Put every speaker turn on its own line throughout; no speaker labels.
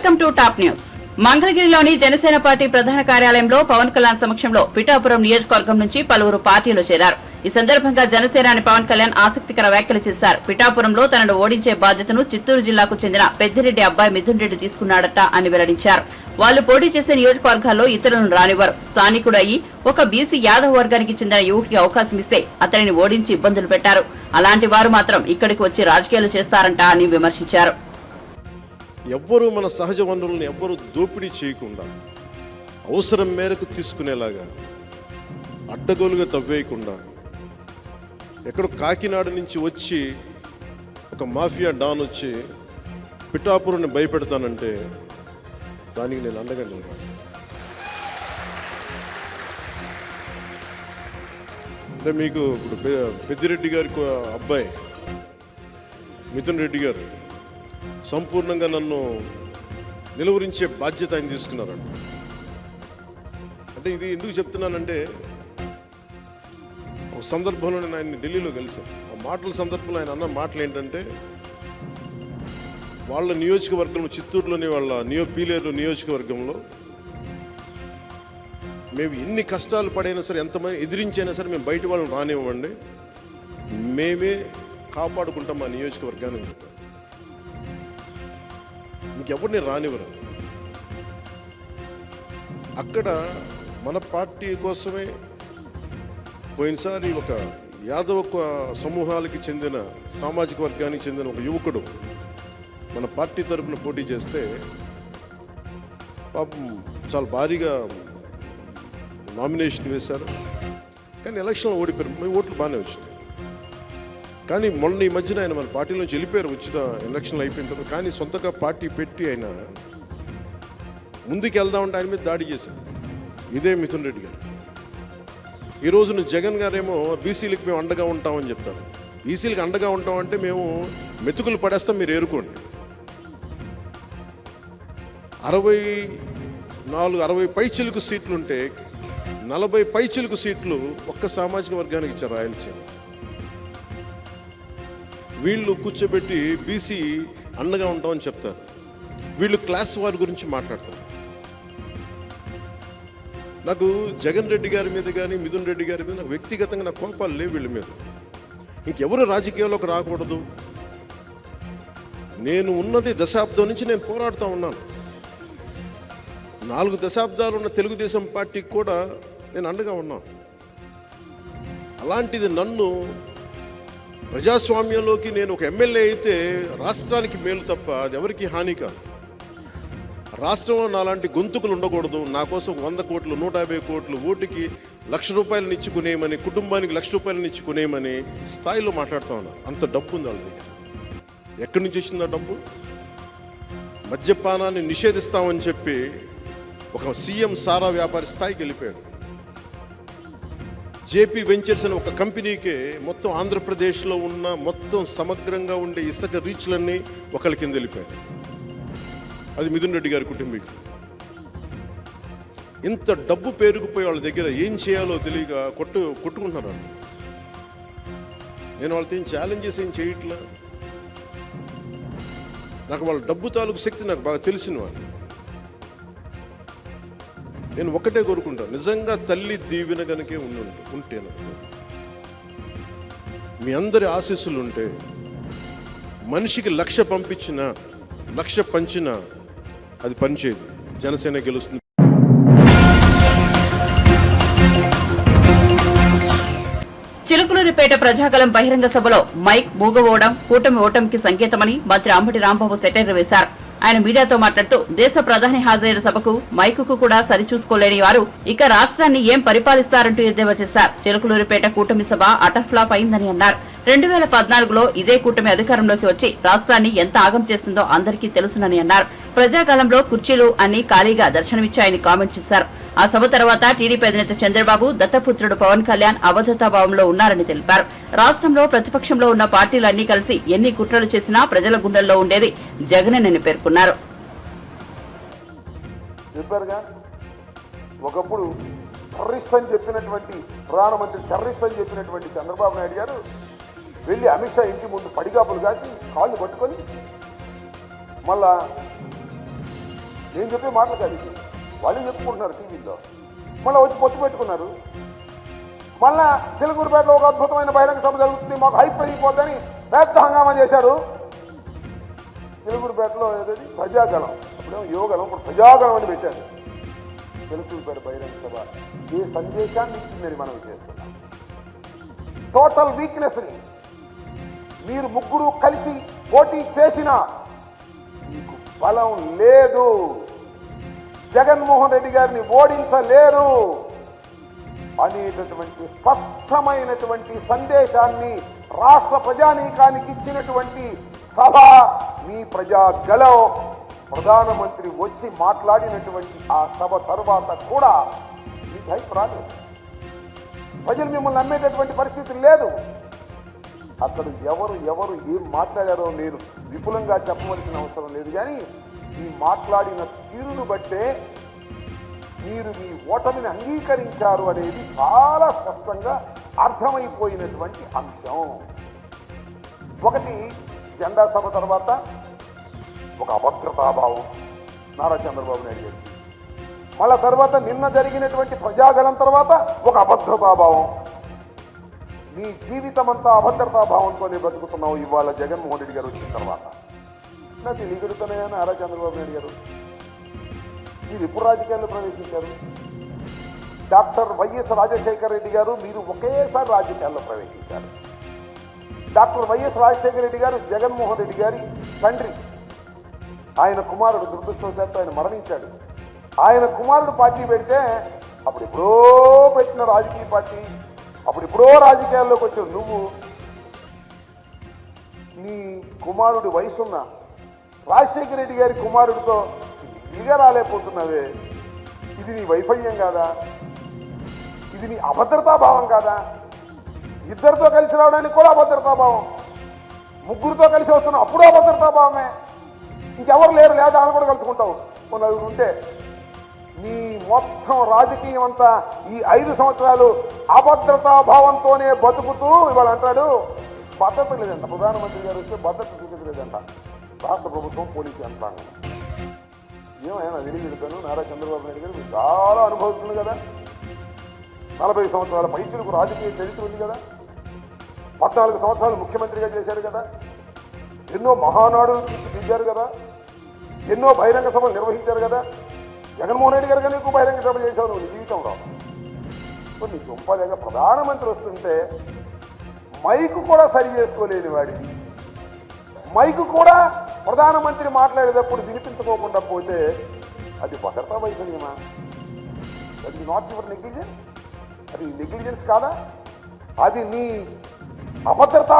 Welcome to top news. మంగళగిరిలోని Janasena party ప్రధాన కార్యాలయంలో పవన్ కళ్యాణ్ సమక్షంలో పిఠాపురం నియోజకవర్గం నుంచి పలువురు పార్టీలో చేరారు. ఈ సందర్భంగా జనసేనాని పవన్ కళ్యాణ్ ఆసక్తికర వ్యాఖ్యలు చేశారు. పిఠాపురంలో తనను ఓడించే బాధ్యతను చిత్తూరు జిల్లాకు చెందిన పెద్దిరెడ్డి అబ్బాయి మిథున్ రెడ్డి తీసుకున్నాడట అని వెల్లడించారు. వాళ్లు పోటీ చేసే నియోజకవర్గాల్లో ఇతరులను రానివ్వరు. స్థానికుడు అయ్యి ఒక బీసీ యాదవ్ వర్గానికి చెందిన యువతికి అవకాశం ఇస్తే అతనిని ఓడించి ఇబ్బందులు పెట్టారు. అలాంటి వారు మాత్రం ఇక్కడికి వచ్చి రాజకీయాలు చేస్తారంట అని విమర్శించారు.
ఎవ్వరూ మన సహజ వనరులను ఎవ్వరూ దోపిడీ చేయకుండా అవసరం మేరకు తీసుకునేలాగా అడ్డగోలుగా తవ్వేయకుండా ఎక్కడో కాకినాడ నుంచి వచ్చి ఒక మాఫియా డాన్ వచ్చి పిఠాపురాన్ని భయపెడతానంటే దానికి నేను అండగా నిలబడి అంటే మీకు ఇప్పుడు పెద్దిరెడ్డి గారి అబ్బాయి మిథున్ రెడ్డి గారు సంపూర్ణంగా నన్ను నిలువరించే బాధ్యత ఆయన తీసుకున్నారంట. అంటే ఇది ఎందుకు చెప్తున్నానంటే ఒక సందర్భంలో నేను ఆయన ఢిల్లీలో కలిసాను. ఆ మాటల సందర్భంలో ఆయన అన్న మాటలు ఏంటంటే వాళ్ళ నియోజకవర్గంలో చిత్తూరులోని వాళ్ళ పీలేరు నియోజకవర్గంలో మేము ఎన్ని కష్టాలు పడైనా సరే ఎంతమంది ఎదిరించైనా సరే మేము బయట వాళ్ళని రానివ్వండి, మేమే కాపాడుకుంటాం మా నియోజకవర్గాన్ని. ఇంకెవరిని రానివ్వరు. అక్కడ మన పార్టీ కోసమే పోయినసారి ఒక యాదవ సమూహాలకి చెందిన సామాజిక వర్గానికి చెందిన ఒక యువకుడు మన పార్టీ తరఫున పోటీ చేస్తే పాపం చాలా భారీగా నామినేషన్ వేశారు. కానీ ఎలక్షన్లో ఓడిపోయారు. మీ ఓట్లు బాగానే వచ్చినాయి. కానీ మొన్న ఈ మధ్యన ఆయన మన పార్టీ నుంచి వెళ్ళిపోయారు. వచ్చిన ఎలక్షన్లు అయిపోయిన తర్వాత. కానీ సొంతగా పార్టీ పెట్టి ఆయన ముందుకు వెళ్దామంటే ఆయన మీద దాడి చేశారు. ఇదే మిథున్ రెడ్డి గారు. ఈ రోజున జగన్ గారేమో బీసీలకు మేము అండగా ఉంటామని చెప్తారు. బీసీలకు అండగా ఉంటామంటే మేము మెతుకులు పడేస్తాం, మీరు ఏరుకోండి. 60 పైచిలుకు సీట్లుంటే 40 పైచిలుకు సీట్లు ఒక్క సామాజిక వర్గానికి ఇచ్చారు రాయలసీమ. వీళ్ళు కూర్చోబెట్టి బీసీ అండగా ఉంటామని చెప్తారు. వీళ్ళు క్లాస్ వారి గురించి మాట్లాడతారు. నాకు జగన్ రెడ్డి గారి మీద కానీ మిథున్ రెడ్డి గారి మీద నాకు వ్యక్తిగతంగా నాకు కోపాలు లేవు వీళ్ళ మీద. ఇంకెవరు రాజకీయాల్లోకి రాకూడదు. నేను ఉన్నది దశాబ్దం నుంచి నేను పోరాడుతూ ఉన్నాను. 4 దశాబ్దాలు ఉన్న తెలుగుదేశం పార్టీకి కూడా నేను అండగా ఉన్నాను. అలాంటిది నన్ను ప్రజాస్వామ్యంలోకి నేను ఒక ఎమ్మెల్యే అయితే రాష్ట్రానికి మేలు తప్ప అది ఎవరికి హాని కాదు. రాష్ట్రంలో నాలాంటి గొంతుకులు ఉండకూడదు. నా కోసం 100 కోట్లు 150 కోట్లు ఓటుకి ₹1,00,000 ఇచ్చుకునేయమని, కుటుంబానికి ₹1,00,000 ఇచ్చుకునేయమని స్థాయిలో మాట్లాడుతూ ఉన్నారు. అంత డబ్బు ఉంది వాళ్ళ దగ్గర. ఎక్కడి నుంచి వచ్చింది ఆ డబ్బు? మద్యపానాన్ని నిషేధిస్తామని చెప్పి ఒక సీఎం సారా వ్యాపారి స్థాయికి వెళ్ళిపోయాడు. జేపీ వెంచర్స్ అనే ఒక కంపెనీకే మొత్తం ఆంధ్రప్రదేశ్లో ఉన్న మొత్తం సమగ్రంగా ఉండే ఇసుక రీచ్లన్నీ ఒకళ్ళ కింద వెళ్ళిపోయాయి. అది మిథున్ రెడ్డి గారి కుటుంబీకులు. ఇంత డబ్బు పేరుకుపోయి వాళ్ళ దగ్గర ఏం చేయాలో తెలియక కొట్టుకుంటున్నారు వాళ్ళు. నేను వాళ్ళతో ఏం ఛాలెంజెస్ ఏం చేయట్లా. నాకు వాళ్ళ డబ్బు తాలూకు శక్తి నాకు బాగా తెలిసిన వాళ్ళు. నేను ఒకటే కోరుకుంటాను, నిజంగా తల్లి దీవెన కనుకే ఉంటే మీ అందరి ఆశీస్సులు ఉంటే మనిషికి 1,00,000 పంపించినా 1,00,000 పంచినా అది పనిచేయదు. జనసేన గెలుస్తుంది.
చిలుకలూరిపేట ప్రజాగలం బహిరంగ సభలో మైక్ మూగబోవడం కూటమి ఓటమికి సంకేతమని మంత్రి అంబటి రాంబాబు సెటైర్ వేశారు. ఆయన మీడియాతో మాట్లాడుతూ దేశ ప్రధాని హాజరైన సభకు మైకుకు కూడా సరిచూసుకోలేని వారు ఇక రాష్ట్రాన్ని ఏం పరిపాలిస్తారంటూ ఎద్దేవా చేశారు. చిలుకలూరిపేట కూటమి సభ అటర్ఫ్లాప్ అయిందని అన్నారు. 2014లో ఇదే కూటమి అధికారంలోకి వచ్చి రాష్ట్రాన్ని ఎంత ఆగం చేస్తుందో అందరికీ తెలుసునని అన్నారు. ప్రజాకాలంలో కుర్చీలు అన్ని ఖాళీగా దర్శనమిచ్చాయని కామెంట్ చేశారు. ఆ సభ తర్వాత టీడీపీ అధినేత చంద్రబాబు దత్తపుత్రుడు పవన్ కళ్యాణ్ అభద్రతాభావంలో ఉన్నారని తెలిపారు. రాష్ట్రంలో ప్రతిపక్షంలో ఉన్న పార్టీలన్నీ కలిసి ఎన్ని కుట్రలు చేసినా ప్రజల గుండెల్లో ఉండేది జగనేనని పేర్కొన్నారు.
ఒకప్పుడు టెర్రరిస్ట్ అని చెప్పినటువంటి ప్రధానమంత్రి టెర్రరిస్ట్ అని చెప్పినటువంటి చంద్రబాబు నాయుడు గారు వెళ్ళి అమిత్ షా ఇంటి ముందు పడిగాపులు కాసి కాళ్ళు పట్టుకొని మళ్ళా నేను చెప్పే మాటలు కాదు ఇది. వాళ్ళు చెప్పుకుంటున్నారు టీవీలో, మళ్ళీ వచ్చి పొత్తు పెట్టుకున్నారు. మళ్ళా చిలకూరుపేటలో ఒక అద్భుతమైన బహిరంగ సభ జరుగుతుంది, మాకు హైప్ పెరిగిపోద్దని పెద్ద హంగామా చేశారు. చిలకూరుపేటలో ఏదైతే ప్రజాగలం, అప్పుడేమో యువగలం, ఇప్పుడు ప్రజాగలం అని పెట్టారు. చిలకూరుపేట బహిరంగ సభ ఏ సందేశాన్ని ఇచ్చిందని మనం చేస్తున్నాం. టోటల్ వీక్నెస్ని మీరు ముగ్గురు కలిసి పోటీ చేసినా మీకు బలం లేదు, జగన్మోహన్ రెడ్డి గారిని ఓడించలేరు అనేటటువంటి స్పష్టమైనటువంటి సందేశాన్ని రాష్ట్ర ప్రజానీకానికి ఇచ్చినటువంటి సభ మీ ప్రజాగలం. ప్రధానమంత్రి వచ్చి మాట్లాడినటువంటి ఆ సభ తర్వాత కూడా మీకు హైప్ రాలేదు. ప్రజలు మిమ్మల్ని నమ్మేటటువంటి పరిస్థితి లేదు. అక్కడ ఎవరు ఏం మాట్లాడారో నేను విపులంగా చెప్పవలసిన అవసరం లేదు, కానీ ఈ మాట్లాడిన తీరును బట్టే మీరు మీ ఓటమిని అంగీకరించారు అనేది చాలా స్పష్టంగా అర్థమైపోయినటువంటి అంశం. ఒకటి, జెండా సభ తర్వాత ఒక అభద్రతాభావం నారా చంద్రబాబు నాయుడు గారు. మళ్ళా తర్వాత నిన్న జరిగినటువంటి ప్రజాగలం తర్వాత ఒక అభద్రతాభావం. మీ జీవితం అంతా అభద్రతాభావంతోనే బతుకుతున్నావు ఇవాళ జగన్మోహన్ రెడ్డి గారు వచ్చిన తర్వాత. నాకు తెలియగలుగుతున్నాయా నారా చంద్రబాబు నాయుడు గారు? మీరు ఎప్పుడు రాజకీయాల్లో ప్రవేశించారు? డాక్టర్ వైఎస్ రాజశేఖర రెడ్డి గారు మీరు ఒకేసారి రాజకీయాల్లో ప్రవేశించారు. డాక్టర్ వైఎస్ రాజశేఖర రెడ్డి గారు జగన్మోహన్ రెడ్డి గారి తండ్రి. ఆయన కుమారుడు దురదృష్టవశాత్తు ఆయన మరణించాడు. ఆయన కుమారుడు పార్టీ పెడితే అప్పుడు ఎప్పుడో పెట్టిన రాజకీయ పార్టీ, అప్పుడు ఎప్పుడో రాజకీయాల్లోకి వచ్చావు నువ్వు. నీ కుమారుడి వయసున్న రాజశేఖర రెడ్డి గారి కుమారుడితో ఇదిగా రాలేకపోతున్నావే, ఇది నీ వైఫల్యం కాదా? ఇది నీ అభద్రతాభావం కాదా? ఇద్దరితో కలిసి రావడానికి కూడా అభద్రతాభావం, ముగ్గురితో కలిసి వస్తున్నావు అప్పుడు అభద్రతాభావమే. ఇంకెవరు లేరు, లేదా అని కూడా కలుసుకుంటావు కొన్ని ఉంటే. నీ మొత్తం రాజకీయం అంతా ఈ 5 సంవత్సరాలు అభద్రతాభావంతోనే బతుకుతూ ఇవాళ అంటాడు భద్రత లేదంట. ప్రధానమంత్రి గారు వస్తే భద్రత చూపించలేదంట రాష్ట్ర ప్రభుత్వం, పోలీసు యంత్రాంగం. ఏమైనా తెలియజేస్తాను, నారా చంద్రబాబు నాయుడు గారు మీరు చాలా అనుభవిస్తుంది కదా, 40 సంవత్సరాల పైచులకు రాజకీయ చరిత్ర ఉంది కదా, 14 సంవత్సరాలు ముఖ్యమంత్రిగా చేశారు కదా, ఎన్నో మహానాడు తీర్చిదిద్దారు కదా, ఎన్నో బహిరంగ సభలు నిర్వహించారు కదా. జగన్మోహన్ రెడ్డి గారు కానీ ఎక్కువ బహిరంగ సభ చేశావు నువ్వు జీవితంలో. నీ గొప్పగా ప్రధానమంత్రి వస్తుంటే మైకు కూడా సరి చేసుకోలేని వాడిని, మైకు కూడా ప్రధానమంత్రి మాట్లాడేటప్పుడు వినిపించుకోకుండా పోతే అది భద్రతా వైఫల్యమా? అది నాట్ యువర్ నెగ్లిజెన్స్, అది నెగ్లిజెన్స్ కాదా? అది నీ అభద్రతా.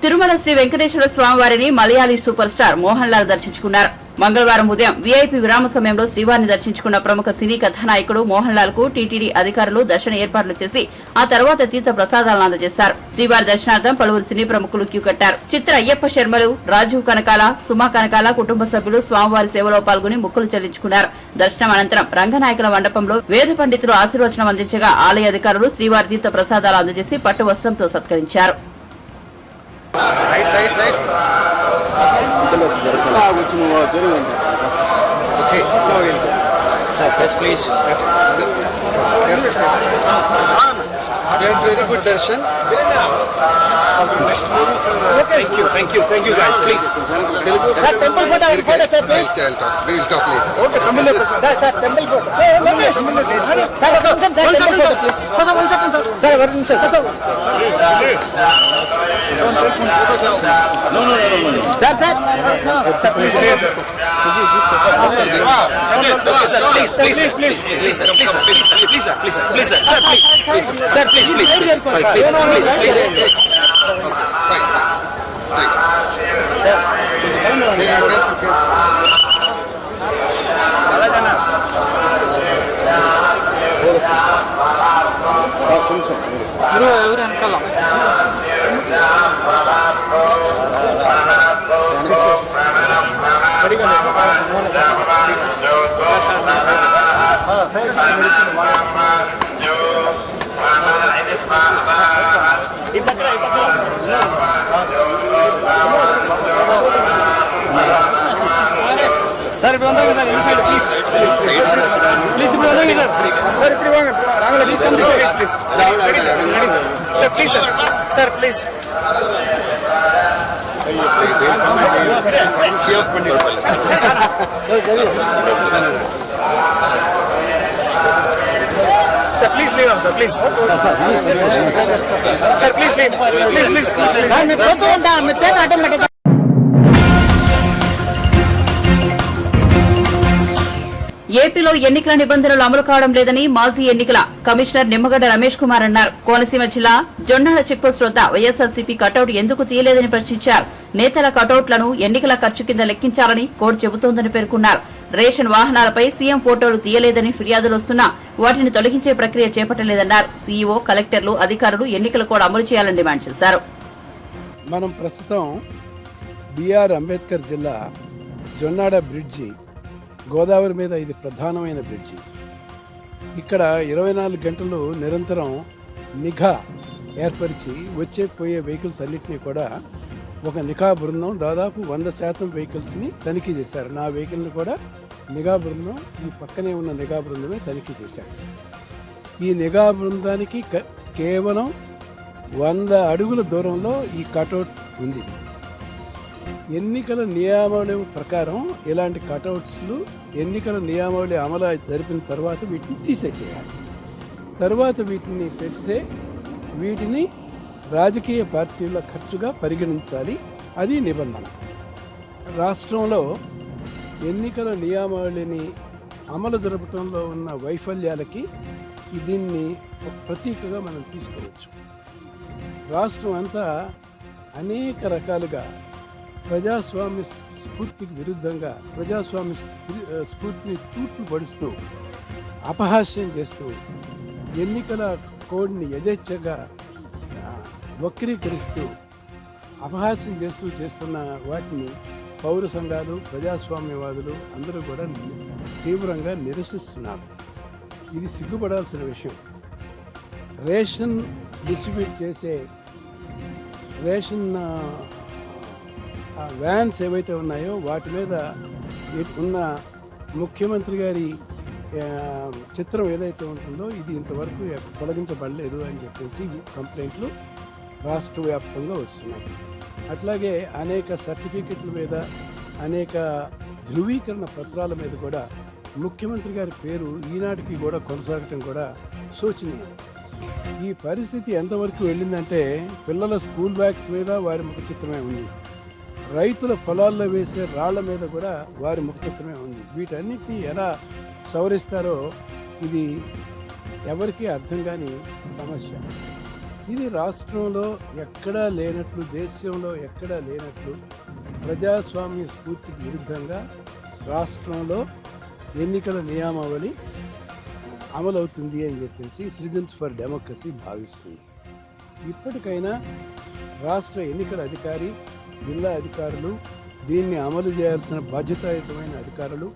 తిరుమల శ్రీ వెంకటేశ్వర స్వామి వారిని మలయాళీ సూపర్ స్టార్ మోహన్ లాల్ దర్శించుకున్నారు. మంగళవారం ఉదయం వీఐపీ విరామ సమయంలో శ్రీవారిని దర్శించుకున్న ప్రముఖ సినీ కథానాయకుడు మోహన్ లాల్ కు టీటీడీ అధికారులు దర్శన ఏర్పాట్లు చేసి ఆ తర్వాత తీర్థ ప్రసాదాలను అందజేశారు. శ్రీవారి దర్శనార్థం పలువురు సినీ ప్రముఖులు క్యూ కట్టారు. చిత్ర అయ్యప్ప శర్మలు, రాజీవ్ కనకాల, సుమా కనకాల కుటుంబ సభ్యులు స్వామివారి సేవలో పాల్గొని మొక్కులు చెల్లించుకున్నారు. దర్శనం అనంతరం రంగనాయకుల మండపంలో వేద పండితులు ఆశీర్వచనం అందించగా ఆలయ అధికారులు శ్రీవారి తీర్థ ప్రసాదాలు అందజేసి పట్టు వస్త్రంతో సత్కరించారు.
Very good darshan. Thank you guys, please.
Sir, temple photo, sir, please.
We'll talk later.
Okay, sir, temple photo. Sir, temple photo, please. Sir, one minute, sir. No. Sir. Sir, please.
Ipagra. Sir, please leave him, sir, please. Sir, please leave. Please leave.
ఏపీలో ఎన్నికల నిబంధనలు అమలు కావడం లేదని మాజీ ఎన్నికల commissioner Nimmagadda Ramesh Kumar అన్నారు. కోనసీమ జిల్లా జొన్నాడ చెక్పోస్ట్ వద్ద వైఎస్ఆర్సీపీ కటౌట్ ఎందుకు తీయలేదని ప్రశ్నించారు. నేతల కటౌట్లను ఎన్నికల ఖర్చు కింద లెక్కించాలని కోర్టు చెబుతోందని పేర్కొన్నారు. రేషన్ వాహనాలపై సీఎం ఫోటోలు తీయలేదని ఫిర్యాదులు వస్తున్నా వాటిని తొలగించే ప్రక్రియ చేపట్టలేదన్నారు. సీఈఓ, కలెక్టర్లు, అధికారులు ఎన్నికల కోడ్ అమలు చేయాలని డిమాండ్ చేశారు.
మనం ప్రస్తుతం బిఆర్ అంబేద్కర్ జిల్లా జొన్నాడ బ్రిడ్జి, గోదావరి మీద ఇది ప్రధానమైన బ్రిడ్జి. ఇక్కడ 24 గంటలు నిరంతరం నిఘా ఏర్పరిచి వచ్చే పోయే వెహికల్స్ అన్నింటినీ కూడా ఒక నిఘా బృందం దాదాపు 100% వెహికల్స్ని తనిఖీ చేశారు. నా వెహికల్ని కూడా నిఘా బృందం ఈ పక్కనే ఉన్న నిఘా బృందమే తనిఖీ చేశారు. ఈ నిఘా బృందానికి కేవలం 100 అడుగుల దూరంలో ఈ కటౌట్ ఉంది. ఎన్నికల నియమావళి ప్రకారం ఇలాంటి కటౌట్స్లు ఎన్నికల నియమావళి అమలు జరిపిన తర్వాత వీటిని తీసేసేయాలి. తర్వాత వీటిని పెడితే వీటిని రాజకీయ పార్టీల ఖర్చుగా పరిగణించాలి. అది నిబంధన. రాష్ట్రంలో ఎన్నికల నియమావళిని అమలు జరపడంలో ఉన్న వైఫల్యాలకి దీన్ని ఒక ప్రతీకగా మనం తీసుకోవచ్చు. రాష్ట్రం అంతా అనేక రకాలుగా ప్రజాస్వామ్య స్ఫూర్తికి విరుద్ధంగా ప్రజాస్వామ్య స్ఫూర్తిని తూట్లు పడుస్తూ అపహాస్యం చేస్తూ ఎన్నికల కోడ్ని యథేచ్ఛగా వక్రీకరిస్తూ అపహాస్యం చేస్తున్న వాటిని పౌర సంఘాలు, ప్రజాస్వామ్యవాదులు అందరూ కూడా తీవ్రంగా నిరసిస్తున్నారు. ఇది సిగ్గుపడాల్సిన విషయం. రేషన్ డిస్ట్రిబ్యూట్ చేసే రేషన్ వ్యాన్స్ ఏవైతే ఉన్నాయో వాటి మీద ఉన్న ముఖ్యమంత్రి గారి చిత్రం ఏదైతే ఉంటుందో ఇది ఇంతవరకు తొలగించబడలేదు అని చెప్పేసి కంప్లైంట్లు రాష్ట్ర వ్యాప్తంగా వస్తున్నాయి. అట్లాగే అనేక సర్టిఫికెట్ల మీద, అనేక ధృవీకరణ పత్రాల మీద కూడా ముఖ్యమంత్రి గారి పేరు ఈనాటికి కూడా కొనసాగటం కూడా శోచనీయం. ఈ పరిస్థితి ఎంతవరకు వెళ్ళిందంటే పిల్లల స్కూల్ బ్యాగ్స్ మీద వారి ముఖ చిత్రమే ఉంది. రైతుల పొలాల్లో వేసే రాళ్ల మీద కూడా వారి ముఖ చిత్రమే ఉంది. వీటన్నిటినీ ఎలా సవరిస్తారో ఇది ఎవరికీ అర్థం కాని సమస్య. ఇది రాష్ట్రంలో ఎక్కడా లేనట్లు, దేశంలో ఎక్కడా లేనట్లు ప్రజాస్వామ్య స్ఫూర్తికి విరుద్ధంగా రాష్ట్రంలో ఎన్నికల నియమావళి అమలవుతుంది అని చెప్పేసి సిటిజన్స్ ఫర్ డెమోక్రసీ భావిస్తుంది. ఇప్పటికైనా రాష్ట్ర ఎన్నికల అధికారి, జిల్లా అధికారులు, దీన్ని అమలు చేయాల్సిన బాధ్యతాయుతమైన అధికారులు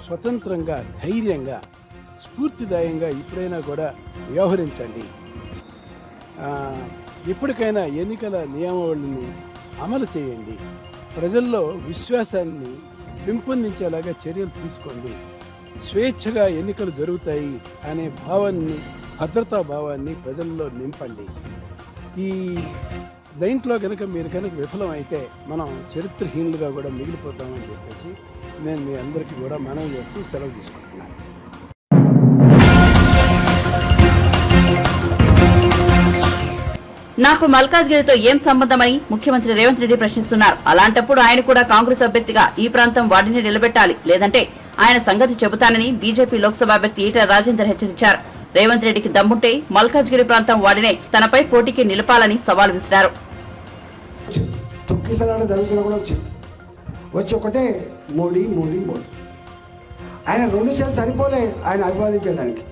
స్వతంత్రంగా, ధైర్యంగా, స్ఫూర్తిదాయంగా ఇప్పుడైనా కూడా వ్యవహరించండి. ఇప్పటికైనా ఎన్నికల నియమావళిని అమలు చేయండి. ప్రజల్లో విశ్వాసాన్ని పెంపొందించేలాగా చర్యలు తీసుకోండి. స్వేచ్ఛగా ఎన్నికలు జరుగుతాయి అనే భావాన్ని, భద్రతా భావాన్ని ప్రజల్లో నింపండి. ఈ దీంట్లో కనుక మీరు కనుక విఫలమైతే మనం చరిత్రహీనులుగా కూడా మిగిలిపోతామని చెప్పేసి నేను మీ అందరికీ కూడా మనవి చేస్తూ సెలవు తీసుకుంటున్నాను.
నాకు మల్కాజ్గిరితో ఏం సంబంధమని ముఖ్యమంత్రి రేవంత్ రెడ్డి ప్రశ్నిస్తున్నారు. అలాంటప్పుడు ఆయన కూడా కాంగ్రెస్ అభ్యర్థిగా ఈ ప్రాంతం వాడిని నిలబెట్టాలి, లేదంటే ఆయన సంగతి చెబుతానని బీజేపీ లోక్సభ అభ్యర్థి ఈటెల రాజేందర్ హెచ్చరించారు. రేవంత్ రెడ్డికి దమ్ముంటే మల్కాజ్గిరి ప్రాంతం వాడినే తనపై పోటీకి నిలపాలని సవాల్ విసిరారు.
తొక్కిసలాట జరుగుతున్నా కూడా వచ్చి ఒకటే మోడీ మోడీ మోడీ. ఆయన 2 సార్లు సరిపోలే ఆయన అభివాదించడానికి,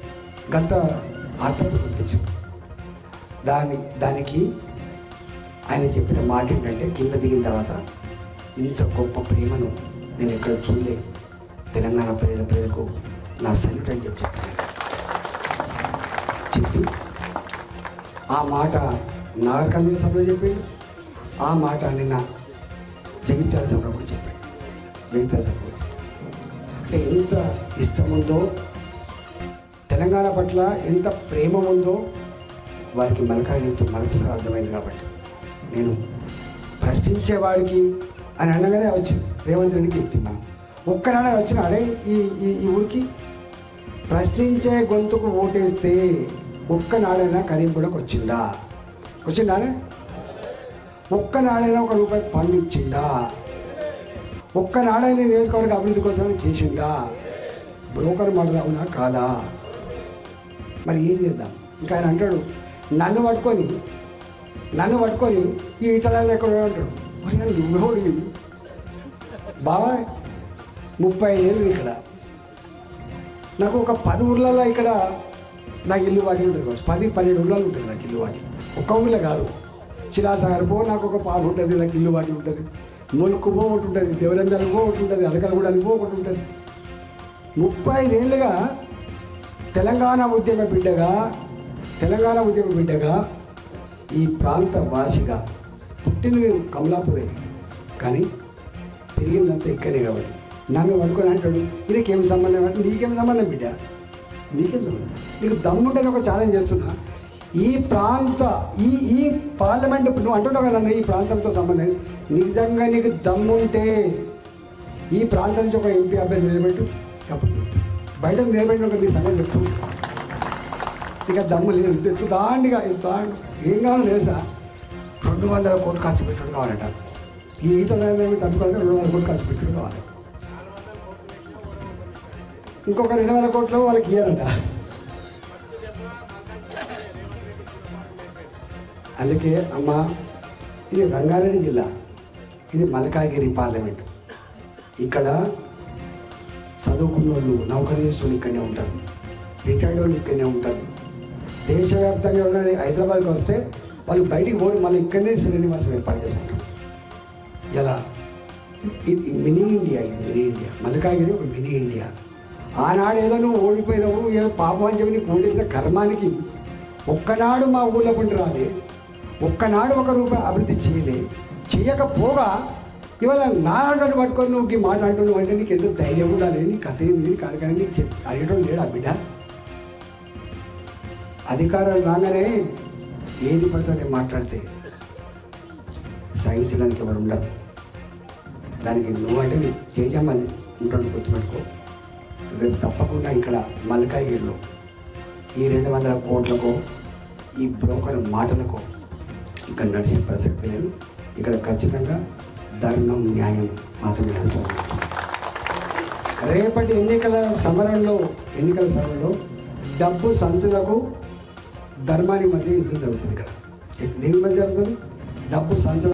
గంత ఆత్మహత్య గుర్తించారు. దానికి ఆయన చెప్పిన మాట ఏంటంటే, కింద దిగిన తర్వాత ఇంత గొప్ప ప్రేమను నేను ఎక్కడ చూడలే, తెలంగాణ ప్రజలకు నా సల్యూట్ అని చెప్పాను. చెప్పి ఆ మాట నాగర్ కర్నూలు సభలో చెప్పాడు, ఆ మాట నిన్న జగిత్యాల సభలో కూడా చెప్పాడు. జగిత్యాల సభలో అంటే ఎంత ఇష్టం ఉందో, తెలంగాణ పట్ల ఎంత ప్రేమ ఉందో వారికి మల్కాజ్గిరితో మరొకసారి అర్థమైంది. కాబట్టి నేను ప్రశ్నించేవాడికి అని అనగానే వచ్చింది రేవంత్ రెడ్డికి ఎత్తి మనం ఒక్కనాడే వచ్చిన అడే ఈ ఊరికి ప్రశ్నించే గొంతుకు ఓటేస్తే ఒక్కనాడైనా కరీంగూడకు వచ్చిందానే ఒక్కనాడైనా ₹1 ఫండ్ ఇచ్చిందా? ఒక్కనాడైనా నియోజకవర్గ అభివృద్ధి కోసం చేసిందా? బ్రోకర్ మోడల్ అవునా కాదా? మరి ఏం చేద్దాం? ఇంకా ఆయన అంటాడు నన్ను పట్టుకొని ఈ ఇటలాలు ఎక్కడ అంటాడు. మరి నువ్వోడివి బాబా 35 ఏళ్ళు ఇక్కడ, నాకు ఒక 10 ఊర్లలో ఇక్కడ నాకు ఇల్లు వాటి ఉంటుంది కావచ్చు, 10-12 ఊళ్ళలో ఉంటుంది నాకు ఇల్లు వాటి. ఒక్క ఊళ్ళో కాదు, చిలాసాగర్ పో నాకు ఒక పాలు ఉంటుంది, నాకు ఇల్లు వాటి ఉంటుంది, ములుకు పో ఒకటి ఉంటుంది, దేవరంజాలు పో ఒకటి ఉంటుంది, అలకలగూడ పో ఒకటి ఉంటుంది. 35 ఏళ్ళుగా తెలంగాణ ఉద్యమ బిడ్డగా ఈ ప్రాంత వాసిగా పుట్టినది కమలాపురే, కానీ పెరిగిందంతా ఇక్కడే. కాబట్టి నన్ను పట్టుకొని అంటాడు నీకేం సంబంధం అంటే నీకేం సంబంధం బిడ్డ, నీకేం సంబంధం? నీకు దమ్ముంటే ఒక ఛాలెంజ్ చేస్తున్నా, ఈ పార్లమెంట్ నువ్వు అంటున్నావు కదా ఈ ప్రాంతంతో సంబంధం, నిజంగా నీకు దమ్ముంటే ఈ ప్రాంతం నుంచి ఒక ఎంపీ అభ్యర్థి నిలబెట్టు, అప్పుడు బయట నిలబెట్టిన నీ సంగతి చెప్తుంది. ఇక దమ్ము లేదు, దాండిగా ఏం కావాలో తెలుసా, 200 కోట్లు ఖర్చు పెట్టడం కావాలట. ఈ ఈతలు తప్పుకోవాలంటే 200 కోట్లు ఖర్చు పెట్టడం కావాలి. ఇంకొక 200 కోట్లు వాళ్ళకి ఇయ్యాలంట. అందుకే అమ్మ, ఇది రంగారెడ్డి జిల్లా, ఇది మల్కాజ్గిరి పార్లమెంట్. ఇక్కడ చదువుకున్న వాళ్ళు, నౌకరీ చేసిన వాళ్ళు ఇక్కడనే ఉంటారు, రిటైర్డ్ వాళ్ళు ఇక్కడనే ఉంటారు. దేశవ్యాప్తంగా ఉన్న హైదరాబాద్కి వస్తే వాళ్ళు బయటికి పోయి మళ్ళీ ఇక్కడనే శ్రీనివాసం ఏర్పాటు చేసుకుంటారు. ఎలా ఇది మినీ ఇండియా, మల్కాజ్గిరి ఒక మినీ ఇండియా. ఆనాడు ఏదో నువ్వు ఓడిపోయినావు, ఏదో పాపం అని చెప్పి నీకు ఓడేసిన కర్మానికి ఒక్కనాడు మా ఊళ్ళో పండి రాలే, ఒక్కనాడు ₹1 అభివృద్ధి చేయకపోగా ఇవాళ నాడు పట్టుకొని నువ్వు మాట అంటున్నావు అంటే నీకు ఎందుకు ధైర్యం ఉండాలి, నీ కథ ఏంది కాదు కానీ నీకు అడగడం లేడా బిడ్డ? అధికారాలు రాగానే ఏది పడుతుంది మాట్లాడితే సహించడానికి ఎవరు ఉండరు. దానికి నువ్వంటే నీ చేజమ్మది ఉంటాడు, గుర్తుపెట్టుకో. రేపు తప్పకుండా ఇక్కడ మల్కాజ్గిరిలో ఈ 200 కోట్లకో ఈ బ్రోకర్ మాటలకో ఇక్కడ నడిచే ప్రసక్తి లేదు. ఇక్కడ ఖచ్చితంగా ధర్మం, న్యాయం మాత్రమే అవసరం. రేపటి ఎన్నికల సమరంలో డబ్బు సంచులకు ధర్మానికి మధ్య యుద్ధం జరుగుతుంది. ఇక్కడ దేని మధ్య జరుగుతుంది? డబ్బు సంచుల.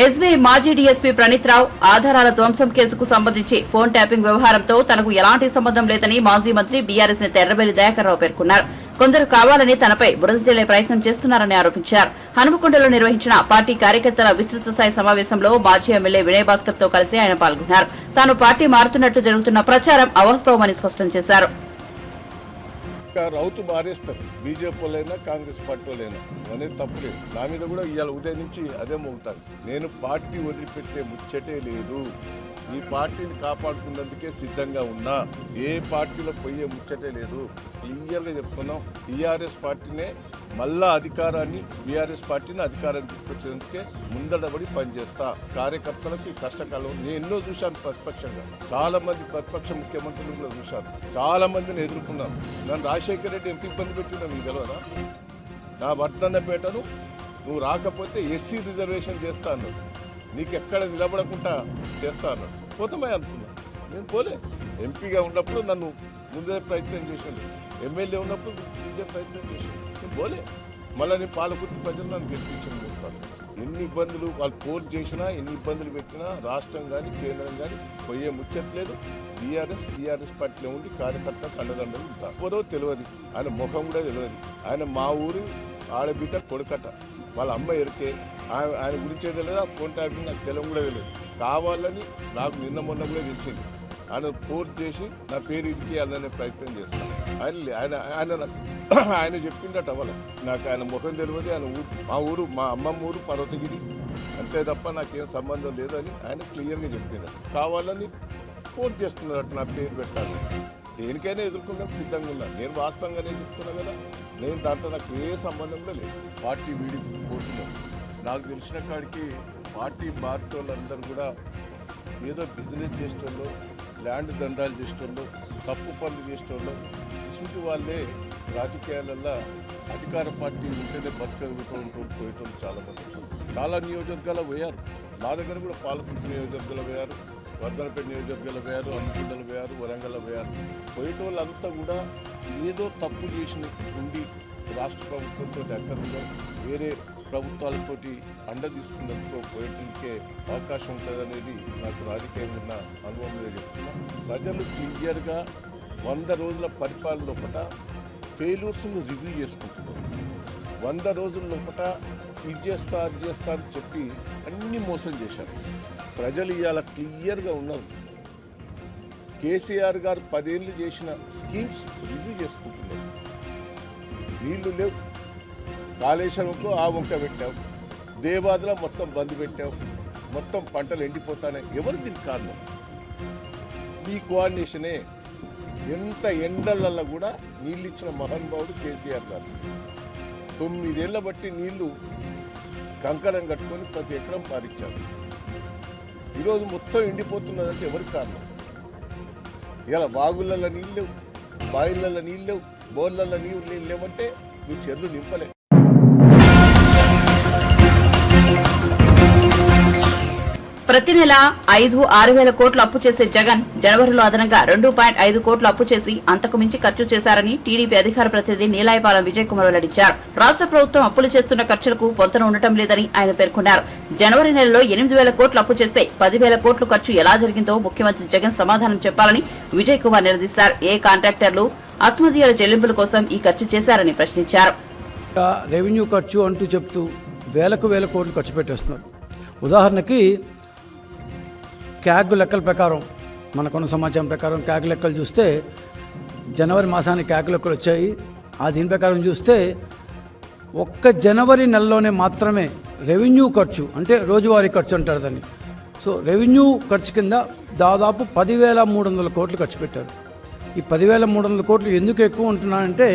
ఎస్బీఐ మాజీ డీఎస్పీ ప్రణీత్ రావు ఆధారాల ధ్వంసం కేసుకు సంబంధించి ఫోన్ ట్యాపింగ్ వ్యవహారంతో తనకు ఎలాంటి సంబంధం లేదని మాజీ మంత్రి బీఆర్ఎస్ నేత ఎర్రబెల్లి దయాకర్ రావు పేర్కొన్నారు. కొందరు కావాలని తనపై బురద జల్లే ప్రయత్నం చేస్తున్నారని ఆరోపించారు. హనుమకొండలో నిర్వహించిన పార్టీ కార్యకర్తల విస్తృత స్థాయి సమావేశంలో మాజీ ఎమ్మెల్యే వినయ్ భాస్కర్ తో కలిసి ఆయన పాల్గొన్నారు. తాను పార్టీ మారుతున్నట్టు జరుగుతున్న ప్రచారం అవాస్తవమని స్పష్టం చేశారు.
రౌతు మారేస్తారు, బీజేపీ వాళ్ళైనా కాంగ్రెస్ పార్టీ వాళ్ళైనా అనేది తప్పులేదు. నా మీద కూడా ఇవాళ ఉదయం నుంచి అదే మోగుతాను. నేను పార్టీ వదిలిపెట్టే ముచ్చటే లేదు, ఈ పార్టీని కాపాడుకున్నందుకే సిద్ధంగా ఉన్నా, ఏ పార్టీలో పోయే ముచ్చటే లేదు. క్లియర్గా చెప్తున్నాం, టీఆర్ఎస్ పార్టీనే మళ్ళా అధికారాన్ని, బీఆర్ఎస్ పార్టీని అధికారాన్ని తీసుకొచ్చేందుకే ముందడబడి పనిచేస్తా. కార్యకర్తలకు ఈ కష్టకాలం నేను ఎన్నో చూశాను ప్రతిపక్షంగా, చాలా మంది ప్రతిపక్ష ముఖ్యమంత్రులు కూడా చూశాను, చాలా మందిని ఎదుర్కొన్నాను. నన్ను రాజశేఖర రెడ్డి ఎంత ఇబ్బంది పెట్టినా మీకు తెలియదా? నా వర్ధన్నపేటను నువ్వు రాకపోతే ఎస్సీ రిజర్వేషన్ చేస్తా అన్నాడు, నీకు ఎక్కడ నిలబడకుండా చేస్తా అన్నాడు. పోతామే అనుకున్నా, నేను పోలే. ఎంపీగా ఉన్నప్పుడు నన్ను ముందే ప్రయత్నం చేసిండు, ఎమ్మెల్యే ఉన్నప్పుడు ముందే ప్రయత్నం చేసిండు, నేను పోలే. మళ్ళీ నేను పాలకుర్తి ప్రజలు నన్ను గెలిపించాను 3 సార్లు. ఎన్ని ఇబ్బందులు వాళ్ళు ఫోర్స్ చేసినా, ఎన్ని ఇబ్బందులు పెట్టినా రాష్ట్రం కానీ కేంద్రం కానీ పోయే ముచ్చట్లేదు. టీఆర్ఎస్ పార్టీలో ఉండి కార్యకర్తలకు అండదండలు ఉంటారు. ఎవరో తెలియదు, ఆయన ముఖం కూడా తెలియదు. ఆయన మా ఊరు ఆడబిడ్డ కొడుకట, వాళ్ళ అమ్మ ఎరికే, ఆయన గురించే తెలియదు. ఆ ఫోన్ ట్యాపింగ్ నాకు తెలియదు కూడా తెలియదు. కావాలని నాకు నిన్న మొన్న కూడా తెలిసింది. ఆయన ఫోర్స్ చేసి నా పేరు ఇరికియాలనే ప్రయత్నం చేస్తాను. ఆయన చెప్పిందట అవ్వాలి. నాకు ఆయన ముఖం తెలియదు. ఆయన మా అమ్మమ్మ ఊరు పర్వతగిరి, అంతే తప్ప నాకేం సంబంధం లేదని ఆయన క్లియర్గా చెప్పినాడు. కావాలని ఫోర్స్ చేస్తున్నారట నా పేరు పెట్టాలి. దేనికైనా ఎదుర్కొందాం సిద్ధంగా ఉన్నా. నేను వాస్తవంగానే చెప్తున్నా కదా, నేను దాంట్లో నాకు ఏ సంబంధంలో లేదు. పార్టీ వీడిపోతున్నాం. నాకు తెలిసిన కాడికి పార్టీ మారుతోళ్ళందరూ కూడా ఏదో బిజినెస్ చేసేటోళ్ళు, ల్యాండ్ దండాలు చేసేటోళ్ళు, తప్పు పనులు చేసేటోళ్ళు, ఇటువంటి వాళ్ళే రాజకీయాలల్లో అధికార పార్టీ ఉంటేనే బతకగలుగుతూ పోయేటోళ్ళు చాలామంది. చాలా నియోజకవర్గాలు పోయారు. మా దగ్గర కూడా పాలకుర్తి నియోజకవర్గాలు పోయారు, వర్ధనపేట నియోజకవర్గాలు పోయారు, అనుకుంటలు పోయారు, వరంగల్లో పోయారు. పోయేటోళ్ళంతా కూడా ఏదో తప్పు చేసిన ఉండి రాష్ట్ర ప్రభుత్వంతో అక్కడంలో వేరే ప్రభుత్వాలతోటి అండ తీసుకున్నందుకు పోయేటికే అవకాశం ఉంటుందనేది నాకు రాజకీయంగా ఉన్న అనుభవం మీద చెప్తున్నా. ప్రజలు క్లియర్గా 100 రోజుల పరిపాలన లోపల ఫెయిల్యూర్స్ను రివ్యూ చేసుకుంటున్నారు. 100 రోజుల లోపల ఇది చేస్తా అది చేస్తా అని చెప్పి అన్ని మోసం చేశారు. ప్రజలు ఇవాళ క్లియర్గా ఉన్నారు. కేసీఆర్ గారు 10 ఏళ్ళు చేసిన స్కీమ్స్ రివ్యూ చేసుకుంటున్నారు. నీళ్లు లేవు, కాళేశ్వరంలో ఆ వంక పెట్టావు, దేవాదులో మొత్తం బంద్ పెట్టావు, మొత్తం పంటలు ఎండిపోతానే. ఎవరు దీనికి కారణం? ఈ కోఆర్డినేషనే. ఎంత ఎండలల్లో కూడా నీళ్ళు ఇచ్చిన మహానుభావుడు కేసీఆర్ గారు. 9 ఏళ్ల బట్టి నీళ్లు కంకణం కట్టుకొని ప్రతి ఎకరం పారించారు. ఈరోజు మొత్తం ఎండిపోతున్నదంటే ఎవరికి కారణం? ఇలా వాగులలో నీళ్ళు లేవు, బాయిలలో నీళ్ళు లేవు, బోర్లలో నీళ్ళు లేవంటే మీ చెర్లు నింపలే.
ప్రతి నెల 5-6 వేల కోట్లు అప్పు చేసే జగన్ జనవరిలో అదనంగా 2.5 కోట్లు అప్పు చేసి అంతకు మించి ఖర్చు చేశారని టీడీపీ అధికార ప్రతినిధి నీలాయపాలెం విజయ్ కుమార్ వెల్లడించారు. రాష్ట్ర ప్రభుత్వం అప్పులు చేస్తున్న ఖర్చులకు పొంతన ఉండటం లేదని ఆయన పేర్కొన్నారు. జనవరి నెలలో 8,000 కోట్లు అప్పు చేస్తే 10,000 కోట్లు ఖర్చు ఎలా జరిగిందో ముఖ్యమంత్రి జగన్ సమాధానం చెప్పాలని విజయ్ కుమార్ నిలదీశారు. ఏ కాంట్రాక్టర్లు అస్మదీయుల చెల్లింపుల కోసం ఈ ఖర్చు చేశారని ప్రశ్నించారు.
రెవెన్యూ ఖర్చు అంటూ చెప్తూ వేల కోట్లు ఖర్చు పెట్టేస్తున్నారు. ఉదాహరణకి క్యాగ్ లెక్కల ప్రకారం, మనకున్న సమాచారం ప్రకారం క్యాగ్ లెక్కలు చూస్తే జనవరి మాసానికి క్యాగ్ లెక్కలు వచ్చాయి. దీని ప్రకారం చూస్తే ఒక్క జనవరి నెలలోనే మాత్రమే రెవెన్యూ ఖర్చు, అంటే రోజువారీ ఖర్చు అంటారు దాన్ని. సో రెవెన్యూ ఖర్చు కింద దాదాపు 10,300 కోట్లు ఖర్చు పెట్టారు. ఈ 10,300 కోట్లు ఎందుకు ఎక్కువ ఉంటున్నాయంటే,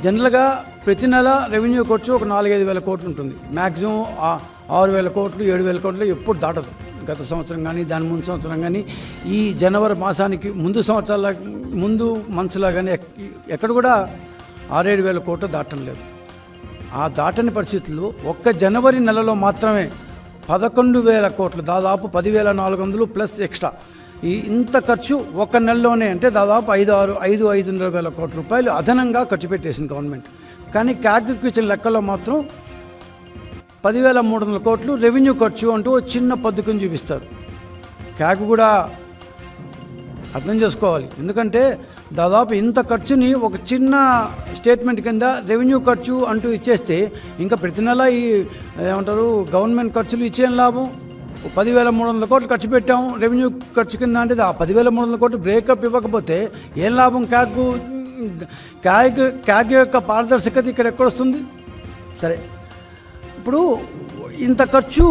జనరల్గా ప్రతి నెల రెవెన్యూ ఖర్చు ఒక 4-5 వేల కోట్లు ఉంటుంది. మ్యాక్సిమం 6,000 కోట్లు 7,000 కోట్లు ఎప్పుడు దాటదు. గత సంవత్సరం కానీ దాని ముందు సంవత్సరం కానీ ఈ జనవరి మాసానికి ముందు సంవత్సరాల ముందు మంత్స్లా కానీ ఎక్కడ కూడా 6-7 వేల కోట్లు దాటం లేదు. ఆ దాటని పరిస్థితుల్లో ఒక్క జనవరి నెలలో మాత్రమే 11,000 కోట్లు, దాదాపు 10,400 ప్లస్ ఎక్స్ట్రా, ఇంత ఖర్చు ఒక నెలలోనే, అంటే దాదాపు 5-5.5 వేల కోట్ల రూపాయలు అదనంగా ఖర్చు పెట్టేసింది గవర్నమెంట్. కానీ క్యాగ్కి ఇచ్చిన లెక్కలో మాత్రం 10,300 కోట్లు రెవెన్యూ ఖర్చు అంటూ చిన్న పద్ధతిని చూపిస్తారు. క్యాగ్ కూడా అర్థం చేసుకోవాలి. ఎందుకంటే దాదాపు ఇంత ఖర్చుని ఒక చిన్న స్టేట్మెంట్ కింద రెవెన్యూ ఖర్చు అంటూ ఇచ్చేస్తే ఇంకా ప్రతి నెల ఈ ఏమంటారు గవర్నమెంట్ ఖర్చులు ఇచ్చేం లాభం? 10,300 కోట్లు ఖర్చు పెట్టాము రెవెన్యూ ఖర్చు కింద, అంటే ఆ 10,300 కోట్లు బ్రేకప్ ఇవ్వకపోతే ఏం లాభం? క్యాగ్ యొక్క పారదర్శకత ఇక్కడ ఎక్కడొస్తుంది? సరే, ఇప్పుడు ఇంత ఖర్చు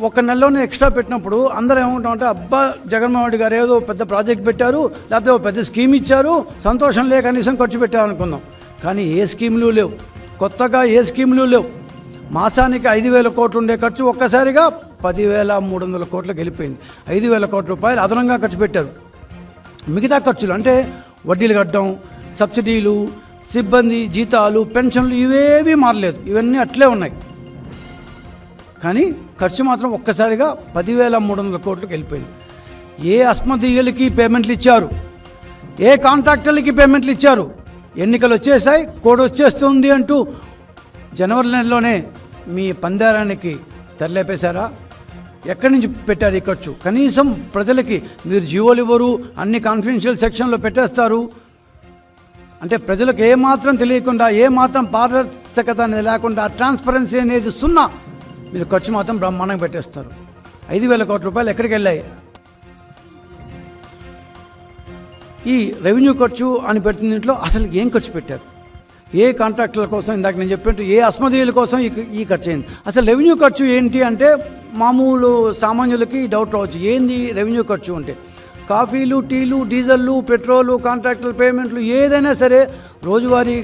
ఒక నెలలోనే ఎక్స్ట్రా పెట్టినప్పుడు అందరూ ఏమంటామంటే, అబ్బా జగన్మోహన్ రెడ్డి గారు ఏదో పెద్ద ప్రాజెక్ట్ పెట్టారు, లేకపోతే ఒక పెద్ద స్కీమ్ ఇచ్చారు, సంతోషం లేక కనీసం ఖర్చు పెట్టారనుకుందాం. కానీ ఏ స్కీములు లేవు, కొత్తగా ఏ స్కీములు లేవు. మాసానికి 5,000 కోట్లు ఉండే ఖర్చు ఒక్కసారిగా 10,300 కోట్లకు వెళ్ళిపోయింది. 5,000 కోట్ల రూపాయలు అదనంగా ఖర్చు పెట్టారు. మిగతా ఖర్చులు అంటే వడ్డీలు కట్టడం, సబ్సిడీలు, సిబ్బంది జీతాలు, పెన్షన్లు ఇవేవీ మారలేదు, ఇవన్నీ అట్లే ఉన్నాయి. కానీ ఖర్చు మాత్రం ఒక్కసారిగా 10,300 కోట్లకు వెళ్ళిపోయింది. ఏ అస్మదీయులకి పేమెంట్లు ఇచ్చారు, ఏ కాంట్రాక్టర్లకి పేమెంట్లు ఇచ్చారు? ఎన్నికలు వచ్చేసాయి, కోడ్ వచ్చేస్తుంది అంటూ జనవరి నెలలోనే మీ పందేరానికి తెరలేపేశారా? ఎక్కడి నుంచి పెట్టారు ఈ ఖర్చు? కనీసం ప్రజలకి మీరు జీవోలు ఇవ్వరు, అన్ని కాన్ఫిడెన్షియల్ సెక్షన్లో పెట్టేస్తారు. అంటే ప్రజలకు ఏమాత్రం తెలియకుండా, ఏమాత్రం పారదర్శకత అనేది లేకుండా, ట్రాన్స్పరెన్సీ అనేది సున్నా, మీరు ఖర్చు మాత్రం బ్రహ్మాండంగా పెట్టేస్తారు. 5,000 కోట్ల రూపాయలు ఎక్కడికి వెళ్ళాయి? ఈ రెవెన్యూ ఖర్చు అని పెట్టిన దీంట్లో అసలు ఏం ఖర్చు పెట్టారు, ఏ కాంట్రాక్టుల కోసం, ఇందాక నేను చెప్పినట్టు ఏ అస్మదీయుల కోసం ఈ ఖర్చు అయింది, అసలు రెవెన్యూ ఖర్చు ఏంటి అంటే మామూలు సామాన్యులకి డౌట్ రావచ్చు, ఏంది రెవెన్యూ ఖర్చు అంటే కాఫీలు, టీలు, డీజిల్లు, పెట్రోలు, కాంట్రాక్టుల పేమెంట్లు ఏదైనా సరే రోజువారీ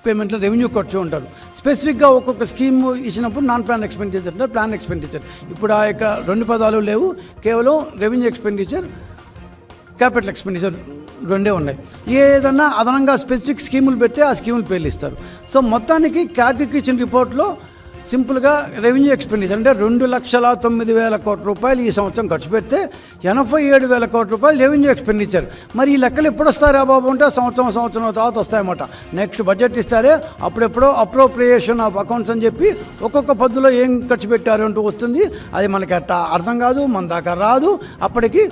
పేమెంట్లో రెవెన్యూ ఖర్చు ఉంటారు. స్పెసిఫిక్గా ఒక్కొక్క స్కీమ్ ఇచ్చినప్పుడు నాన్ ప్లాన్ ఎక్స్పెండిచర్ అంటే ప్లాన్ ఎక్స్పెండిచర్. ఇప్పుడు ఆ యొక్క 2 పదాలు లేవు, కేవలం రెవెన్యూ ఎక్స్పెండిచర్, క్యాపిటల్ ఎక్స్పెండిచర్ 2 ఉన్నాయి. ఏదన్నా అదనంగా స్పెసిఫిక్ స్కీములు పెడితే ఆ స్కీములు పేర్లు ఇస్తారు. సో మొత్తానికి క్యాగ్కి ఇచ్చిన రిపోర్ట్లో సింపుల్గా రెవెన్యూ ఎక్స్పెండిచర్ అంటే 2,09,000 కోట్ల రూపాయలు ఈ సంవత్సరం ఖర్చు పెడితే 87,000 కోట్ల రూపాయలు రెవెన్యూ ఎక్స్పెండిచర్. మరి ఈ లెక్కలు ఎప్పుడు వస్తారా బాబు అంటే సంవత్సరం తర్వాత వస్తాయన్నమాట. నెక్స్ట్ బడ్జెట్ ఇస్తారే అప్పుడెప్పుడో అప్రోప్రియేషన్ ఆఫ్ అకౌంట్స్ అని చెప్పి ఒక్కొక్క పద్ధతిలో ఏం ఖర్చు పెట్టారు అంటూ వస్తుంది. అది మనకి అట్లా అర్థం కాదు, మన దాకా రాదు. అప్పటికి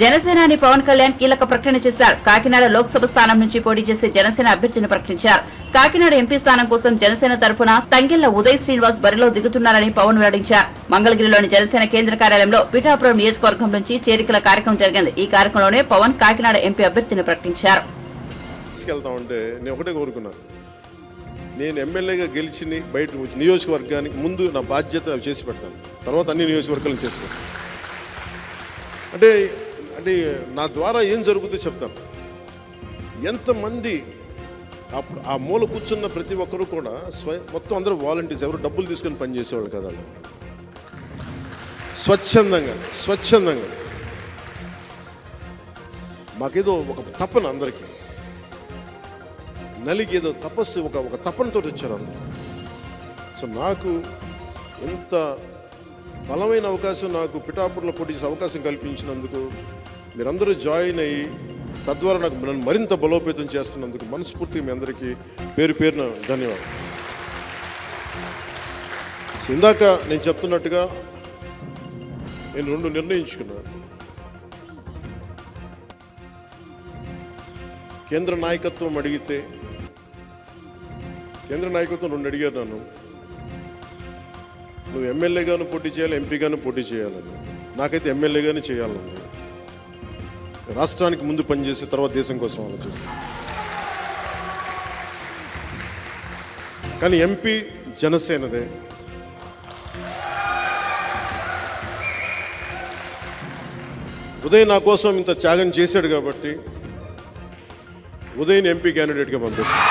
జనసేనాని పవన్ కళ్యాణ్ కీలక ప్రకటన చేశారు. కాకినాడ లోక్సభ స్థానం నుంచి పోటీ చేసే జనసేన అభ్యర్థిని ప్రకటించారు. కాకినాడ ఎంపీ స్థానం కోసం జనసేన తరఫున తంగెళ్ల ఉదయ్ శ్రీనివాస్ బరిలో దిగుతున్నారని పవన్ వెల్లడించారు. మంగళగిరిలోని జనసేన కేంద్ర కార్యాలయంలో పిఠాపురం నియోజకవర్గం నుంచి చేరికల కార్యక్రమం జరిగింది. ఈ కార్యక్రమంలోనే పవన్ కాకినాడ ఎంపీ అభ్యర్థిని ప్రకటించారు.
నేను ఒకటే కోరుకున్నాను, నేను ఎమ్మెల్యేగా గెలిచి బయట నియోజకవర్గానికి ముందు నా బాధ్యత చేసి పెడతాను, తర్వాత అన్ని నియోజకవర్గాలను చేసి పెడతాను. అంటే నా ద్వారా ఏం జరుగుతుందో చెప్తాను. ఎంతమంది అప్పుడు ఆ మూల కూర్చున్న ప్రతి ఒక్కరూ కూడా మొత్తం అందరూ వాలంటీర్స్, ఎవరు డబ్బులు తీసుకొని పనిచేసేవాళ్ళు కదా, స్వచ్ఛందంగా మాకేదో ఒక తపన, అందరికీ నలిగి ఏదో తపస్సు, ఒక తపనతో వచ్చారు అందరూ. సో నాకు ఎంత బలమైన అవకాశం, నాకు పిఠాపురంలో పోటీ చేసే అవకాశం కల్పించినందుకు మీరందరూ జాయిన్ అయ్యి తద్వారా నన్ను మరింత బలోపేతం చేస్తున్నందుకు మనస్ఫూర్తిగా మీ అందరికీ పేరు పేరున ధన్యవాదాలు. సో ఇందాక నేను చెప్తున్నట్టుగా నేను 2 నిర్ణయించుకున్నాను. కేంద్ర నాయకత్వం అడిగితే, కేంద్ర నాయకత్వం 2 అడిగారు నన్ను, నువ్వు ఎమ్మెల్యేగాను పోటీ చేయాలి, ఎంపీగాను పోటీ చేయాలని. నాకైతే ఎమ్మెల్యేగానే చేయాలని, రాష్ట్రానికి ముందు పనిచేసి తర్వాత దేశం కోసం ఆలోచిస్తాను. కానీ ఎంపీ జనసేనదే. ఉదయ్ నా కోసం ఇంత త్యాగం చేశాడు కాబట్టి ఉదయ్ని ఎంపీ క్యాండిడేట్గా పంపిస్తాను.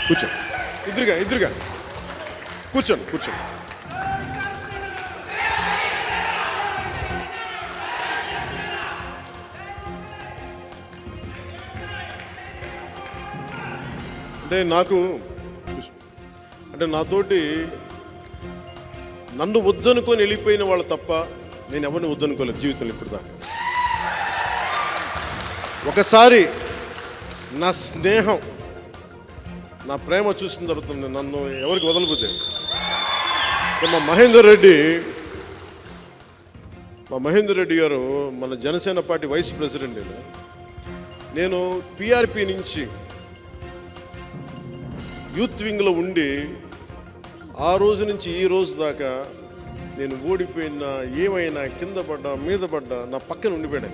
కూర్చో, ఇద్దరుగా కూర్చోండి. అంటే నాతోటి నన్ను వద్దనుకొని వెళ్ళిపోయిన వాళ్ళు తప్ప నేను ఎవరిని వద్దనుకోలేదు జీవితంలో ఇప్పుడు దాకా. ఒకసారి నా స్నేహం, నా ప్రేమ చూసిన తర్వాత నన్ను ఎవరికి వదలబోతే మా మహేందర్ రెడ్డి గారు మన జనసేన పార్టీ వైస్ ప్రెసిడెంట్. నేను పిఆర్పి నుంచి యూత్ వింగ్లో ఉండి ఆ రోజు నుంచి ఈ రోజు దాకా నేను ఓడిపోయినా ఏమైనా కింద పడ్డా మీద పడ్డా నా పక్కన ఉండిపోయాను.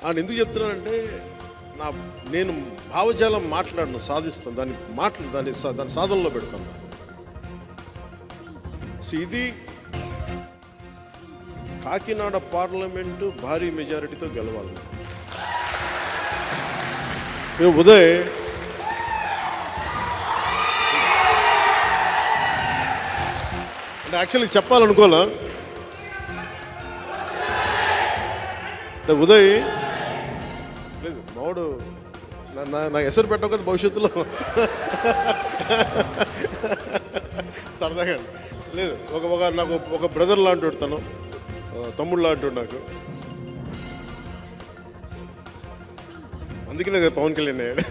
ఆయన ఎందుకు చెప్తున్నానంటే నేను భావజాలం మాట్లాడను, సాధిస్తాను, దాన్ని సాధనలో పెడతాను. సో ఇది కాకినాడ పార్లమెంటు భారీ మెజారిటీతో గెలవాలి. ఉదయ్ అంటే యాక్చువల్లీ చెప్పాలనుకోలే, అంటే ఉదయ్ లేదు మావాడు నాకు ఎసరు పెట్టకపోతే భవిష్యత్తులో సరదాగా లేదు. నాకు ఒక బ్రదర్ లాంటి తను, తమ్ముడు లాంటి నాకు. అందుకనే కదా పవన్ కళ్యాణ్ అయ్యాడు.